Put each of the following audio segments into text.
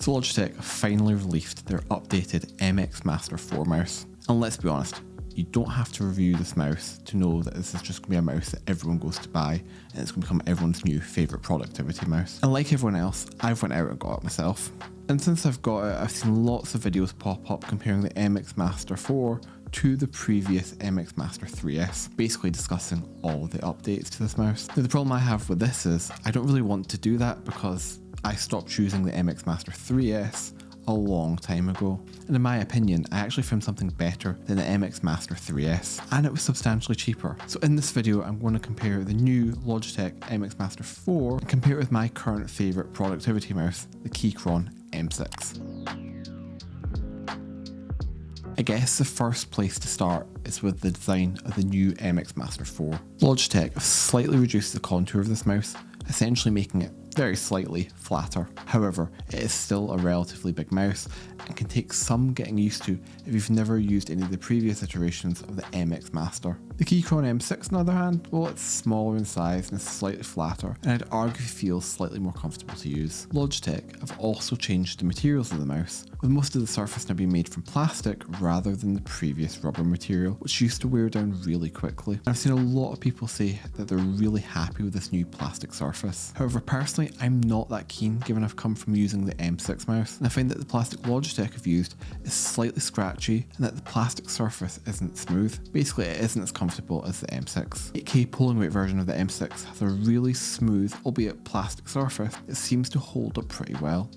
So Logitech have finally released their updated MX Master 4 mouse. And let's be honest, you don't have to review this mouse to know that this is just going to be a mouse that everyone goes to buy and it's going to become everyone's new favourite productivity mouse. And like everyone else, I've went out and got it myself. And since I've got it, I've seen lots of videos pop up comparing the MX Master 4 to the previous MX Master 3S, basically discussing all the updates to this mouse. Now the problem I have with this is I don't really want to do that because I stopped using the MX Master 3S a long time ago, and in my opinion I actually found something better than the MX Master 3S, and it was substantially cheaper. So in this video I'm going to compare the new Logitech MX Master 4 and compare it with my current favourite productivity mouse, the Keychron M6. I guess the first place to start is with the design of the new MX Master 4. Logitech have slightly reduced the contour of this mouse, essentially making it very slightly flatter. However, it is still a relatively big mouse and can take some getting used to if you've never used any of the previous iterations of the MX Master. The Keychron M6 on the other hand, well, it's smaller in size and is slightly flatter, and I'd argue feels slightly more comfortable to use. Logitech have also changed the materials of the mouse, with most of the surface now being made from plastic rather than the previous rubber material, which used to wear down really quickly. And I've seen a lot of people say that they're really happy with this new plastic surface. However, personally, I'm not that keen given I've come from using the M6 mouse, and I find that the plastic Logitech have used is slightly scratchy and that the plastic surface isn't smooth. Basically, it isn't as comfortable as the M6. 8K polling rate version of the M6 has a really smooth, albeit plastic surface that seems to hold up pretty well.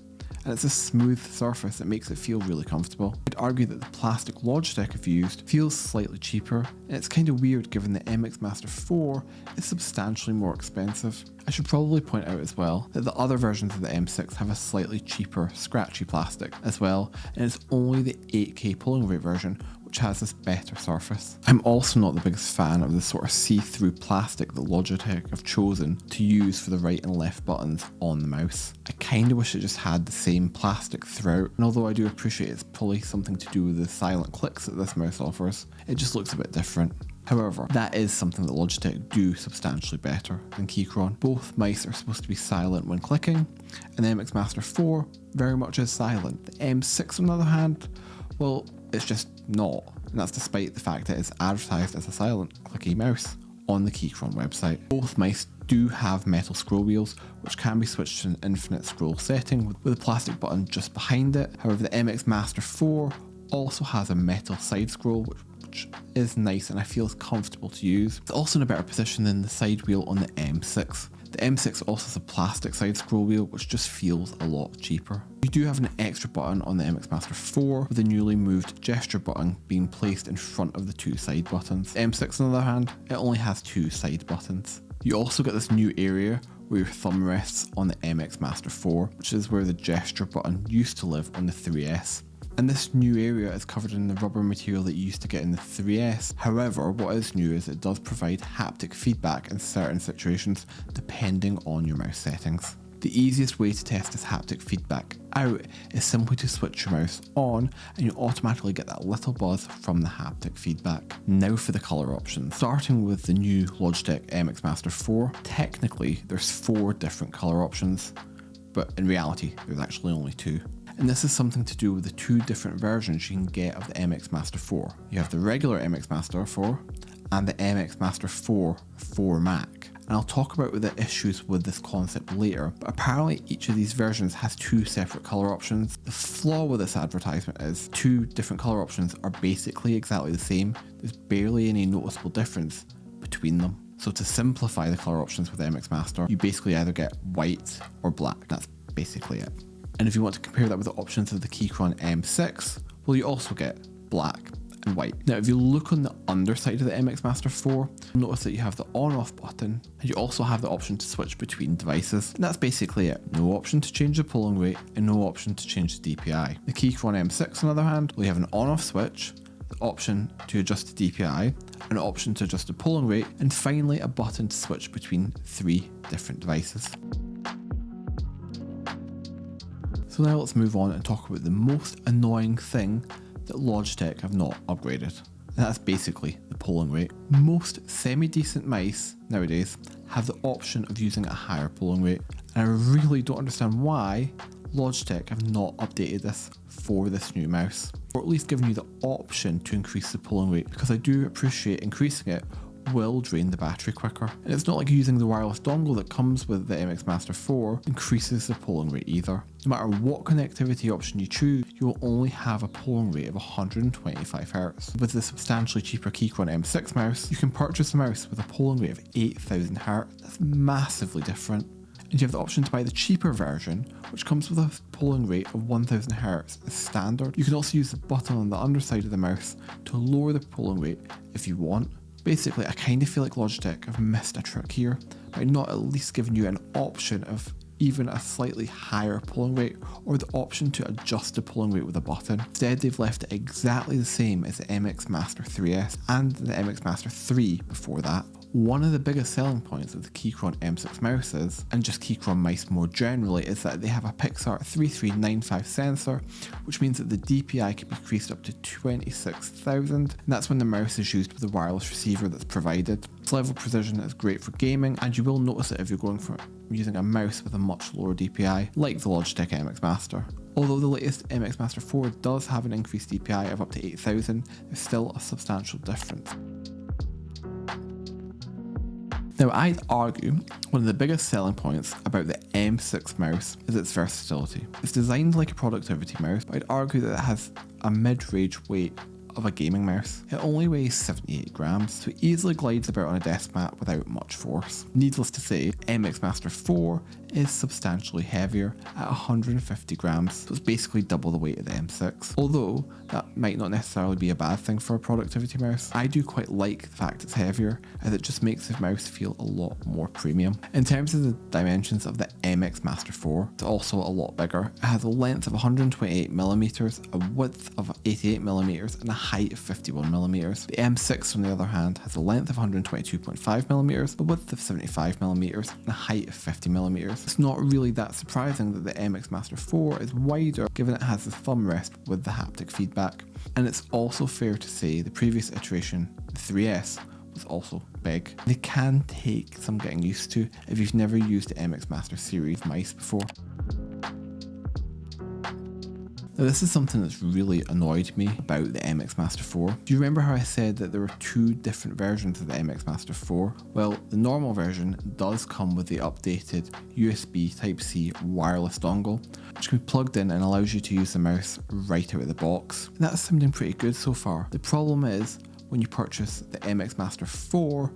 And it's a smooth surface that makes it feel really comfortable. I'd argue that the plastic Logitech have used feels slightly cheaper, and it's kind of weird given the MX Master 4 is substantially more expensive. I should probably point out as well that the other versions of the M6 have a slightly cheaper scratchy plastic as well, and it's only the 8K polling rate version which has this better surface. I'm also not the biggest fan of the sort of see-through plastic that Logitech have chosen to use for the right and left buttons on the mouse. I kinda wish it just had the same plastic throughout, and although I do appreciate it's probably something to do with the silent clicks that this mouse offers, it just looks a bit different. However, that is something that Logitech do substantially better than Keychron. Both mice are supposed to be silent when clicking, and the MX Master 4 very much is silent. The M6 on the other hand, well, it's just not, and that's despite the fact that it's advertised as a silent clicky mouse on the Keychron website. Both mice do have metal scroll wheels which can be switched to an infinite scroll setting with a plastic button just behind it. However, the MX Master 4 also has a metal side scroll which is nice and I feel is comfortable to use. It's also in a better position than the side wheel on the M6. The M6 also has a plastic side scroll wheel which just feels a lot cheaper. You do have an extra button on the MX Master 4 with the newly moved gesture button being placed in front of the two side buttons. The M6 on the other hand, it only has two side buttons. You also get this new area where your thumb rests on the MX Master 4, which is where the gesture button used to live on the 3S. And this new area is covered in the rubber material that you used to get in the 3S. However, what is new is it does provide haptic feedback in certain situations depending on your mouse settings. The easiest way to test this haptic feedback out is simply to switch your mouse on and you automatically get that little buzz from the haptic feedback. Now for the colour options. Starting with the new Logitech MX Master 4, technically there's 4 different colour options, but in reality there's actually only 2. And this is something to do with the 2 different versions you can get of the MX Master 4. You have the regular MX Master 4 and the MX Master 4 Mac. And I'll talk about the issues with this concept later, but apparently each of these versions has 2 separate colour options. The flaw with this advertisement is 2 different colour options are basically exactly the same. There's barely any noticeable difference between them. So to simplify the colour options with the MX Master, you basically either get white or black. That's basically it. And if you want to compare that with the options of the Keychron M6, well, you also get black and white. Now, if you look on the underside of the MX Master 4, you'll notice that you have the on-off button, and you also have the option to switch between devices. And that's basically it. No option to change the polling rate, and no option to change the DPI. The Keychron M6, on the other hand, will have an on-off switch, the option to adjust the DPI, an option to adjust the polling rate, and finally a button to switch between 3 different devices. So now let's move on and talk about the most annoying thing that Logitech have not upgraded. And that's basically the polling rate. Most semi-decent mice nowadays have the option of using a higher polling rate, and I really don't understand why Logitech have not updated this for this new mouse, or at least given you the option to increase the pulling rate, because I do appreciate increasing it will drain the battery quicker. And it's not like using the wireless dongle that comes with the MX Master 4 increases the pulling rate either. No matter what connectivity option you choose, you will only have a pulling rate of 125 Hz. With the substantially cheaper Keychron M6 mouse, you can purchase a mouse with a pulling rate of 8000 Hz. That's massively different. And you have the option to buy the cheaper version, which comes with a pulling rate of 1000 Hz as standard. You can also use the button on the underside of the mouse to lower the pulling rate if you want. Basically, I kind of feel like Logitech have missed a trick here by not at least giving you an option of even a slightly higher pulling rate, or the option to adjust the pulling rate with a button. Instead, they've left it exactly the same as the MX Master 3S and the MX Master 3 before that. One of the biggest selling points of the Keychron M6 mouses, and just Keychron mice more generally, is that they have a Pixar 3395 sensor, which means that the DPI can be increased up to 26,000, and that's when the mouse is used with a wireless receiver that's provided. This level of precision is great for gaming, and you will notice it if you're going for using a mouse with a much lower DPI, like the Logitech MX Master. Although the latest MX Master 4 does have an increased DPI of up to 8000, there's still a substantial difference. Now, I'd argue one of the biggest selling points about the M6 mouse is its versatility. It's designed like a productivity mouse, but I'd argue that it has a mid-range weight of a gaming mouse. It only weighs 78 grams, so it easily glides about on a desk mat without much force. Needless to say, MX Master 4 is substantially heavier at 150 grams, so it's basically double the weight of the M6. Although that might not necessarily be a bad thing for a productivity mouse, I do quite like the fact it's heavier, as it just makes the mouse feel a lot more premium. In terms of the dimensions of the MX Master 4, it's also a lot bigger. It has a length of 128mm, a width of 88mm, and a height of 51mm. The M6, on the other hand, has a length of 122.5mm, a width of 75mm, and a height of 50mm. It's not really that surprising that the MX Master 4 is wider, given it has the thumb rest with the haptic feedback. And it's also fair to say the previous iteration, the 3S, was also big. They can take some getting used to if you've never used the MX Master series mice before. Now, this is something that's really annoyed me about the MX Master 4. Do you remember how I said that there were two different versions of the MX Master 4? Well, the normal version does come with the updated USB Type-C wireless dongle, which can be plugged in and allows you to use the mouse right out of the box. And that's sounding pretty good so far. The problem is when you purchase the MX Master 4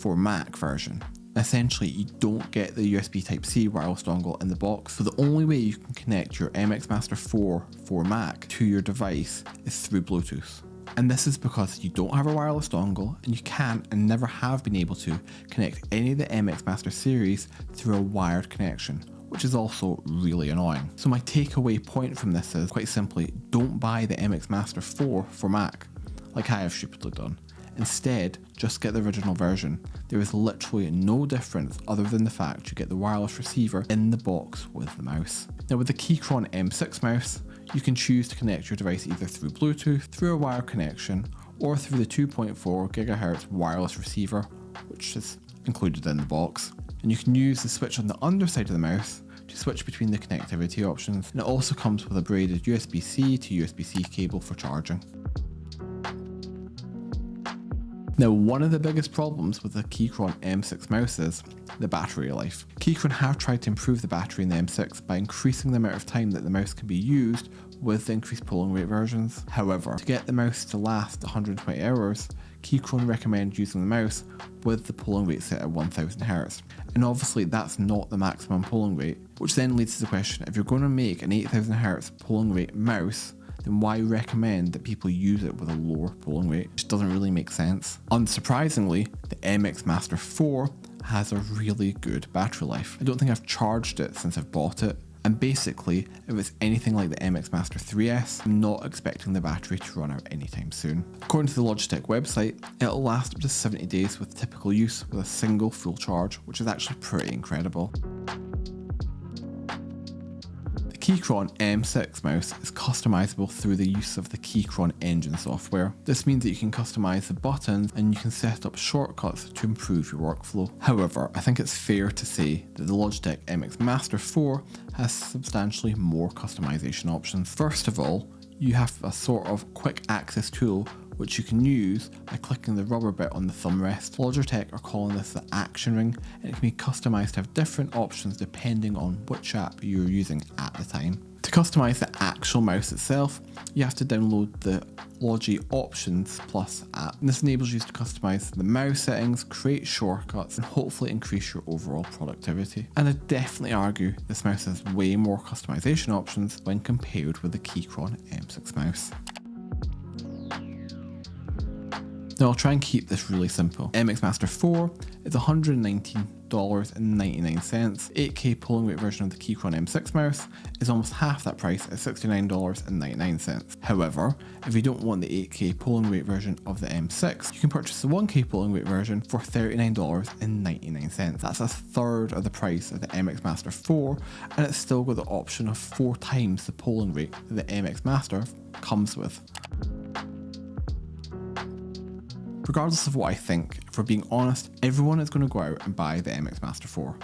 for Mac version. Essentially, you don't get the USB Type-C wireless dongle in the box, so the only way you can connect your MX Master 4 for Mac to your device is through Bluetooth. And this is because you don't have a wireless dongle, and you can't and never have been able to connect any of the MX Master series through a wired connection, which is also really annoying. So my takeaway point from this is, quite simply, don't buy the MX Master 4 for Mac, like I have stupidly done. Instead, just get the original version. There is literally no difference other than the fact you get the wireless receiver in the box with the mouse. Now, with the Keychron M6 mouse, you can choose to connect your device either through Bluetooth, through a wire connection, or through the 2.4 GHz wireless receiver, which is included in the box. And you can use the switch on the underside of the mouse to switch between the connectivity options. And it also comes with a braided USB-C to USB-C cable for charging. Now, one of the biggest problems with the Keychron M6 mouse is the battery life. Keychron have tried to improve the battery in the M6 by increasing the amount of time that the mouse can be used with the increased pulling rate versions. However, to get the mouse to last 120 hours, Keychron recommend using the mouse with the pulling rate set at 1000 Hz. And obviously that's not the maximum pulling rate, which then leads to the question, if you're going to make an 8000 Hz pulling rate mouse, then why recommend that people use it with a lower pulling rate? Which doesn't really make sense. Unsurprisingly, the MX Master 4 has a really good battery life. I don't think I've charged it since I've bought it. And basically, if it's anything like the MX Master 3S, I'm not expecting the battery to run out anytime soon. According to the Logitech website, it'll last up to 70 days with typical use with a single full charge, which is actually pretty incredible. The Keychron M6 mouse is customizable through the use of the Keychron engine software. This means that you can customize the buttons and you can set up shortcuts to improve your workflow. However, I think it's fair to say that the Logitech Mx Master 4 has substantially more customization options. First of all, you have a sort of quick access tool which you can use by clicking the rubber bit on the thumb rest. Logitech are calling this the action ring, and it can be customized to have different options depending on which app you're using at the time. To customize the actual mouse itself, you have to download the Logi Options Plus app. And this enables you to customize the mouse settings, create shortcuts, and hopefully increase your overall productivity. And I'd definitely argue this mouse has way more customization options when compared with the Keychron M6 mouse. Now I'll try and keep this really simple. MX Master 4 is $119.99. 8K polling rate version of the Keychron M6 mouse is almost half that price at $69.99. However, if you don't want the 8K polling rate version of the M6, you can purchase the 1K polling rate version for $39.99. That's a third of the price of the MX Master 4, and it's still got the option of 4 times the polling rate that the MX Master comes with. Regardless of what I think, if we're being honest, everyone is going to go out and buy the MX Master 4,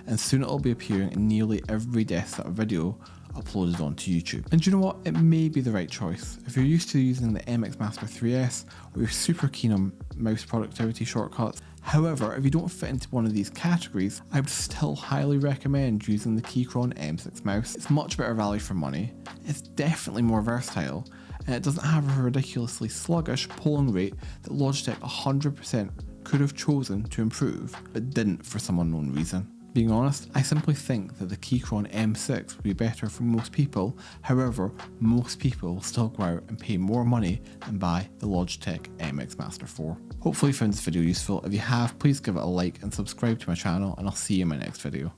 and soon it'll be appearing in nearly every desktop video uploaded onto YouTube. And do you know what? It may be the right choice. If you're used to using the MX Master 3S, or you're super keen on mouse productivity shortcuts. However, if you don't fit into one of these categories, I would still highly recommend using the Keychron M6 mouse. It's much better value for money, it's definitely more versatile, and it doesn't have a ridiculously sluggish polling rate that Logitech 100% could have chosen to improve, but didn't for some unknown reason. Being honest, I simply think that the Keychron M6 would be better for most people. However, most people will still go out and pay more money and buy the Logitech Mx Master 4. Hopefully you found this video useful. If you have, please give it a like and subscribe to my channel, and I'll see you in my next video.